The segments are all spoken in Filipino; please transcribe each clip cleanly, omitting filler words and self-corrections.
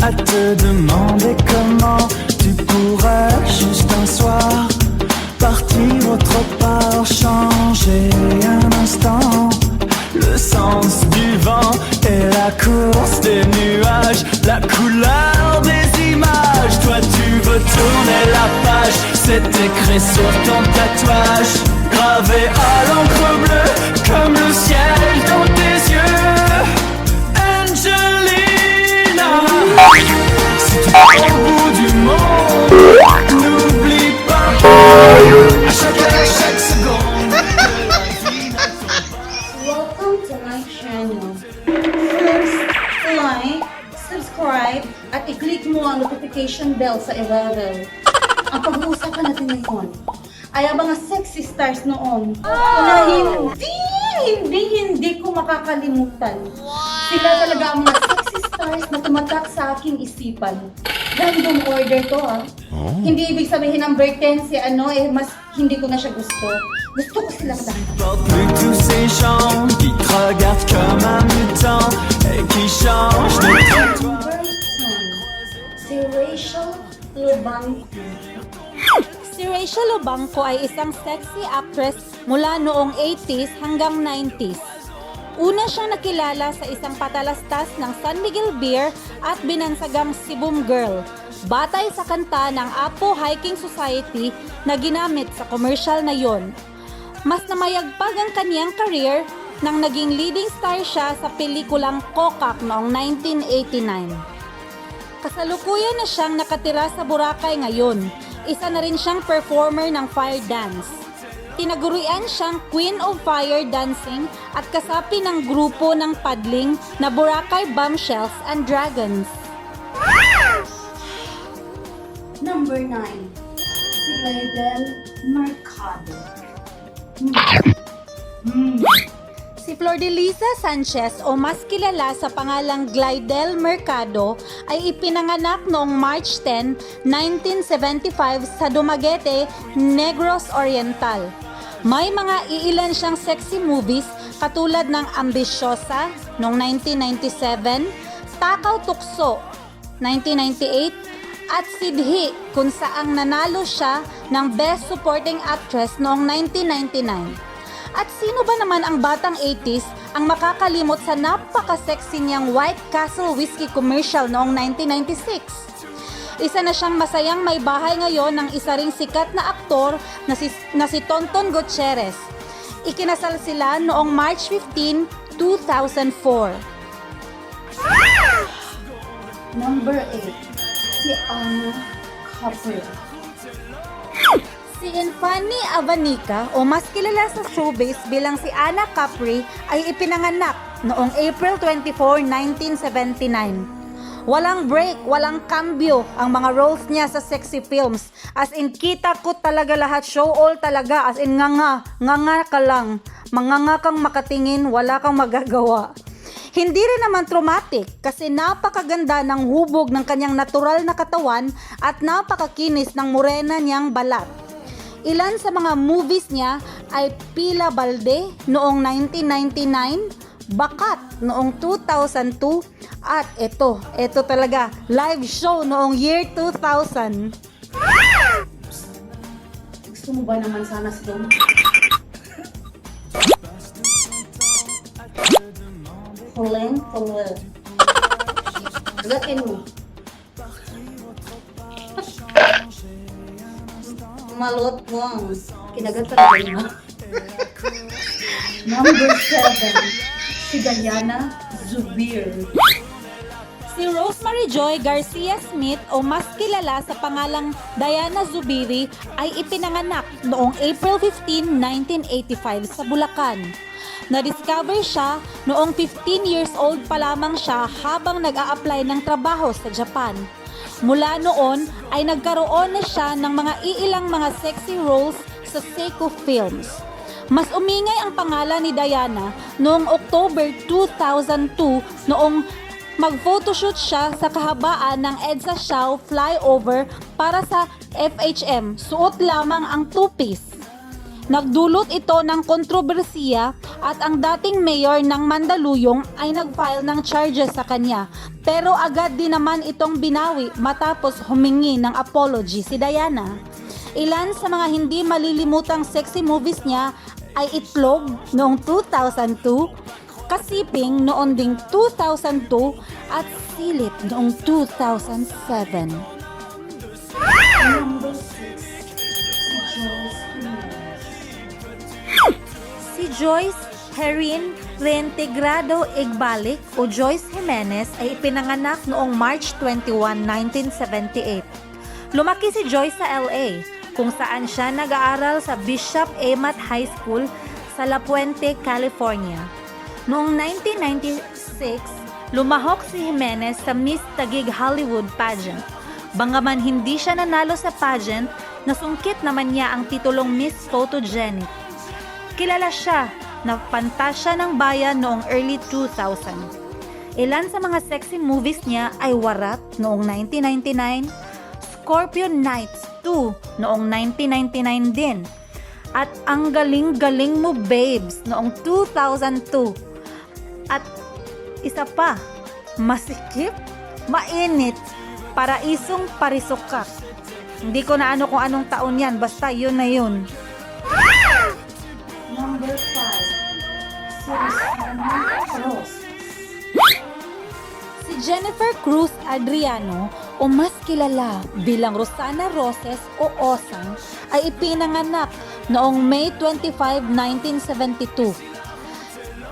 à te demander comment tu pourrais juste un soir partir autre part, changer un instant le sens du vent et la course des nuages, la couleur des images. Toi tu veux tourner la page, c'est écrit sur ton tatouage, gravé à l'encre bleue comme le ciel dans tes yeux. Angelina, si tu es au bout du monde, n'oublie pas à chaque seconde que la vie n'attend pas. Welcome to my channel. First, like, subscribe, at i-click mo ang notification bell sa ibabaw. Ang pag-uusapan natin ngayon ay ang mga sexy stars noon na hindi ko makakalimutan. Sila talaga ang mga sexy stars na tumatak sa aking isipan. Random order to Hindi ibig sabihin ng birthday si mas hindi ko na siya gusto. Gusto ko silang lahat. Porte plus tous ces gens qui te regardent comme un mutant et qui changent de trottoir. Number 10, si Rachel Lubangco. Si Rachel Lubangco ay isang sexy actress mula noong 80s hanggang 90s. Una siyang nakilala sa isang patalastas ng San Miguel Beer at binansagang Sibum Girl, batay sa kanta ng Apo Hiking Society na ginamit sa commercial na yon. Mas namayagpag ang kaniyang career nang naging leading star siya sa pelikulang Kokak noong 1989. Kasalukuyan na siyang nakatira sa Boracay ngayon. Isa na rin siyang performer ng fire dance. Tinagurian siyang Queen of Fire Dancing at kasapi ng grupo ng paddling na Boracay Bombshells and Dragons. Number 9, si Glidel Mercado. Si Flordelisa Sanchez o mas kilala sa pangalang Glidel Mercado ay ipinanganak noong March 10, 1975 sa Dumaguete, Negros Oriental. May mga iilan siyang sexy movies katulad ng Ambisyosa noong 1997, Takaw Tukso 1998 at Sidhi kung saang nanalo siya ng Best Supporting Actress noong 1999. At sino ba naman ang batang 80s ang makakalimot sa napaka-sexy niyang White Castle Whiskey commercial noong 1996? Isa na siyang masayang may bahay ngayon ng isa ring sikat na aktor na si Tonton Gutierrez. Ikinasal sila noong March 15, 2004. Number 8, si Anna Capri. Si Infani Avanica o mas kilala sa showbiz bilang si Anna Capri ay ipinanganak noong April 24, 1979. Walang break, walang cambio ang mga roles niya sa sexy films. As in, kita ko talaga lahat, show all talaga. As in, nganga ka lang. Manganga kang makatingin, wala kang magagawa. Hindi rin naman traumatic kasi napakaganda ng hubog ng kanyang natural na katawan at napakakinis ng morena niyang balat. Ilan sa mga movies niya ay Pila Balde noong 1999, Bakat noong 2002, at ito talaga, live show noong year 2000. Gusto mo ba naman sana si Dom? Huling. Agatin mo. Malot mo. Kinagat pa rin mo. Number 7, si Diana Zubir. Si Rosemary Joy Garcia Smith o mas kilala sa pangalang Diana Zubiri ay ipinanganak noong April 15, 1985 sa Bulacan. Na-discover siya noong 15 years old pa lamang siya habang nag-a-apply ng trabaho sa Japan. Mula noon ay nagkaroon na siya ng mga iilang mga sexy roles sa Seiko Films. Mas umingay ang pangalan ni Diana noong October 2002 noong mag-photoshoot siya sa kahabaan ng EDSA Siao flyover para sa FHM. Suot lamang ang two-piece. Nagdulot ito ng kontrobersiya at ang dating mayor ng Mandaluyong ay nag-file ng charges sa kanya. Pero agad din naman itong binawi matapos humingi ng apology si Diana. Ilan sa mga hindi malilimutang sexy movies niya ay Itlog noong 2002, Kasiping noong ding 2002 at Silip noong 2007. Number 6. Si Joyce Herin Reintegrado Igbalik o Joyce Jimenez ay ipinanganak noong March 21, 1978. Lumaki si Joyce sa LA, kung saan siya nag-aaral sa Bishop Amat High School sa La Puente, California. Noong 1996, lumahok si Jimenez sa Miss Taguig Hollywood pageant. Bagaman hindi siya nanalo sa pageant, nasungkit naman niya ang titulong Miss Photogenic. Kilala siya na pantasya ng bayan noong early 2000. Ilan sa mga sexy movies niya ay Warat noong 1999, Scorpion Nights 2 noong 1999 din, at Ang Galing-Galing Mo Babes noong 2002. At isa pa, Masikip, Mainit, Paraisong Parisukak. Hindi ko na ano kung anong taon yan, basta yun na yun. Number 5. Si Rosana Cruz. Si Jennifer Cruz Adriano o mas kilala bilang Rosana Roses o Osang ay ipinanganak noong May 25, 1972.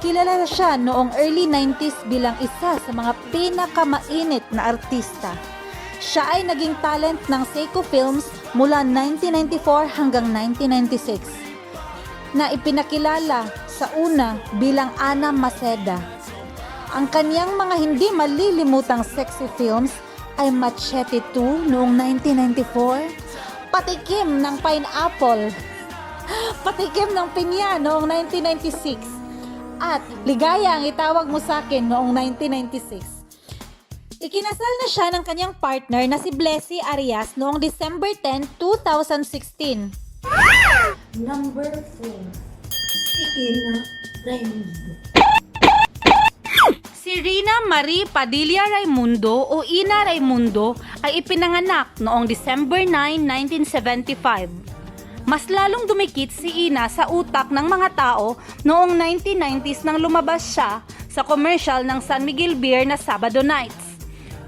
Kilala siya noong early 90s bilang isa sa mga pinakamainit na artista. Siya ay naging talent ng Seiko Films mula 1994 hanggang 1996 na ipinakilala sa una bilang Ana Maceda. Ang kanyang mga hindi malilimutang sexy films ay Machete 2 noong 1994, Patikim ng Pineapple, Patikim ng Pinya noong 1996, at Ligaya ang Itawag Mo Sa'kin noong 1996. Ikinasal na siya ng kanyang partner na si Blessy Arias noong December 10, 2016. Number 4. Si Ina Raimundo. Si Rina Marie Padilla Raimundo o Ina Raimundo ay ipinanganak noong December 9, 1975. Mas lalong dumikit si Ina sa utak ng mga tao noong 1990s nang lumabas siya sa commercial ng San Miguel Beer na Sabado Nights.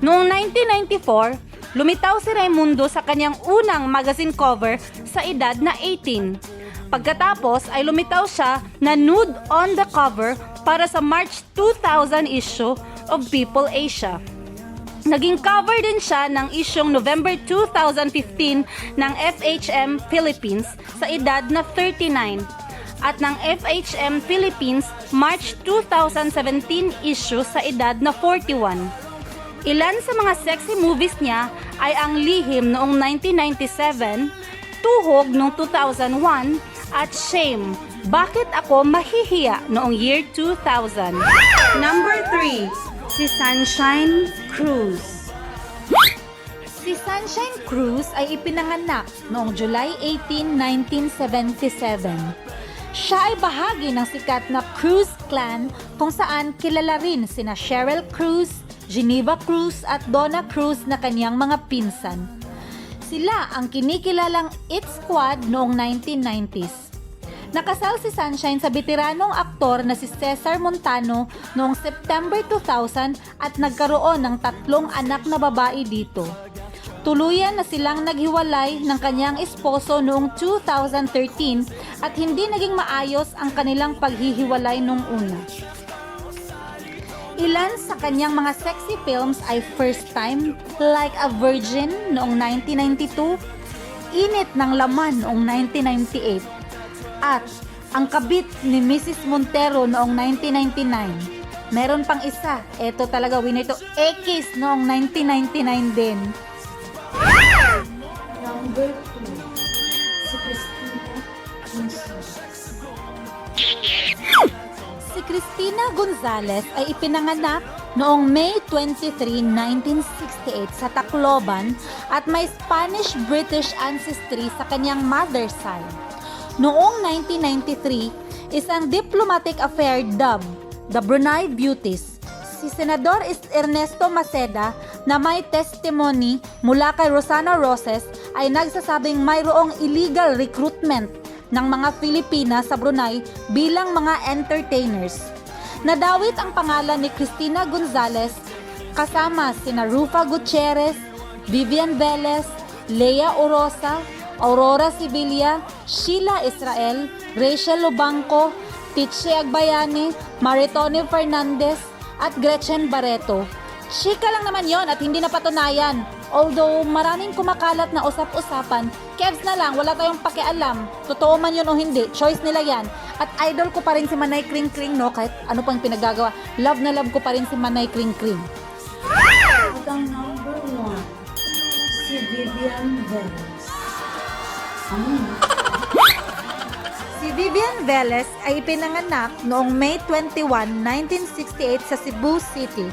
Noong 1994, lumitaw si Raimundo sa kanyang unang magazine cover sa edad na 18. Pagkatapos ay lumitaw siya na nude on the cover para sa March 2000 issue of People Asia. Naging cover din siya ng isyong November 2015 ng FHM Philippines sa edad na 39 at ng FHM Philippines March 2017 issue sa edad na 41. Ilan sa mga sexy movies niya ay ang Lihim noong 1997, Tuhog noong 2001, at Shame, Bakit Ako Mahihiya noong year 2000. Number 3, si Sunshine Cruz. Si Sunshine Cruz ay ipinanganak noong July 18, 1977. Siya ay bahagi ng sikat na Cruz clan kung saan kilala rin sina Cheryl Cruz, Geneva Cruz at Donna Cruz na kanyang mga pinsan. Sila ang kinikilalang It Squad noong 1990s. Nakasal si Sunshine sa veteranong aktor na si Cesar Montano noong September 2000 at nagkaroon ng 3 anak na babae dito. Tuluyan na silang naghiwalay ng kanyang esposo noong 2013 at hindi naging maayos ang kanilang paghihiwalay noong una. Ilan sa kanyang mga sexy films ay First Time, Like a Virgin noong 1992, Init ng Laman noong 1998, at Ang Kabit ni Mrs. Montero noong 1999. Meron pang isa, eto talaga winner ito, X noong 1999 din. Number 2. Si Cristina Gonzalez. Si Cristina Gonzalez ay ipinanganak noong May 23, 1968 sa Tacloban at may Spanish-British ancestry sa kanyang mother's side. Noong 1993, isang diplomatic affair dubbed the Brunei Beauties. Si Senador Ernesto Maceda na may testimony mula kay Rosana Roses ay nagsasabing mayroong illegal recruitment ng mga Filipina sa Brunei bilang mga entertainers. Nadawit ang pangalan ni Cristina Gonzalez kasama sina Rufa Gutierrez, Vivian Velez, Lea Orosa, Aurora Sibilia, Sheila Israel, Rachel Lubanco, Tiche Agbayani, Maritone Fernandez, at Gretchen Barreto. Chika lang naman yon at hindi napatunayan. Although maraming kumakalat na usap-usapan, Kevs na lang, wala tayong pakialam. Totoo man yun o hindi, choice nila yan. At idol ko pa rin si Manay Kring Kring, no? Kahit ano pang pinagagawa, love na love ko pa rin si Manay Kring Kring. At ang number 1, si Vivian Velez. Si Vivian Velez ay ipinanganak noong May 21, 1968 sa Cebu City.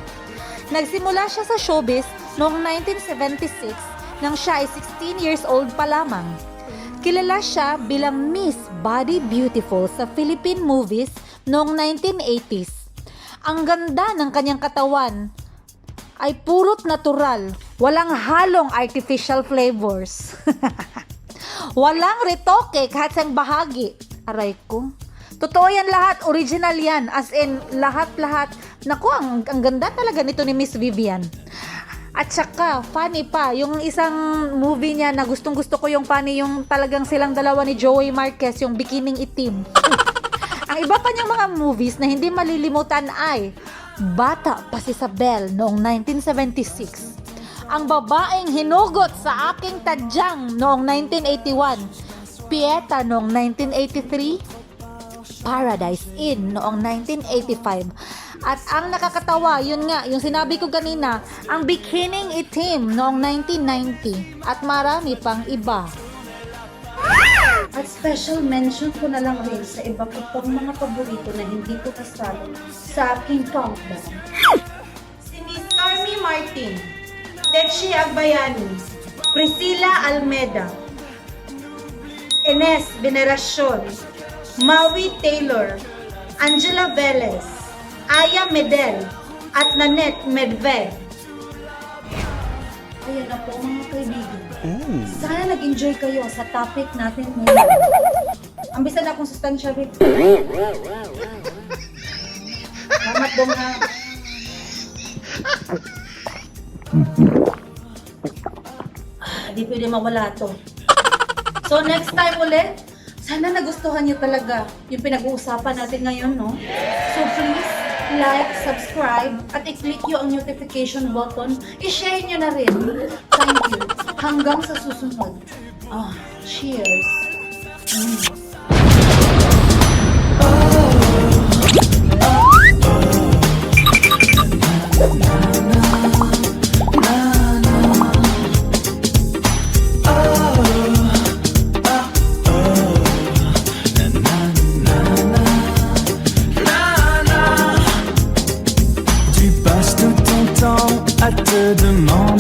Nagsimula siya sa showbiz noong 1976 nang siya ay 16 years old pa lamang. Kilala siya bilang Miss Body Beautiful sa Philippine movies noong 1980s. Ang ganda ng kanyang katawan ay purot natural, walang halong artificial flavors. Walang retoke kahit sa bahagi. Aray ko. Totoo yan lahat. Original yan. As in, lahat-lahat. Naku, ang ganda talaga nito ni Miss Vivian. At saka, funny pa. Yung isang movie niya na gustong-gusto ko yung funny, yung talagang silang dalawa ni Joey Marquez, yung Bikining Itim. Ang iba pa niyang mga movies na hindi malilimutan ay Bata pa si Isabel noong 1976. Ang babaeng hinugot sa aking tadyang noong 1981, Pieta noong 1983, Paradise Inn noong 1985. At ang nakakatawa, yun nga, yung sinabi ko kanina, ang Bikining Itim noong 1990 at marami pang iba. At special mention ko na lang rin sa iba ko pang mga paborito na hindi ko kasalo sa aking countdown. Si Miss Carmi Martin, Techi Agbayani, Priscilla Almeda, Ines Veneracion, Maui Taylor, Angela Velez, Aya Medel, at Nanette Medved. Ayan na po mga kaibigan. Sana nag-enjoy kayo sa topic natin ngayon. Ang bisa na akong sustansya rin. Salamat dong na. Hindi pwede mawala to. So next time ulit, sana nagustuhan niyo talaga yung pinag-uusapan natin ngayon, no? So please, like, subscribe, at i-click nyo ang notification button. I-share nyo na rin. Thank you. Hanggang sa susunod. Cheers. Tu passes tout ton temps à te demander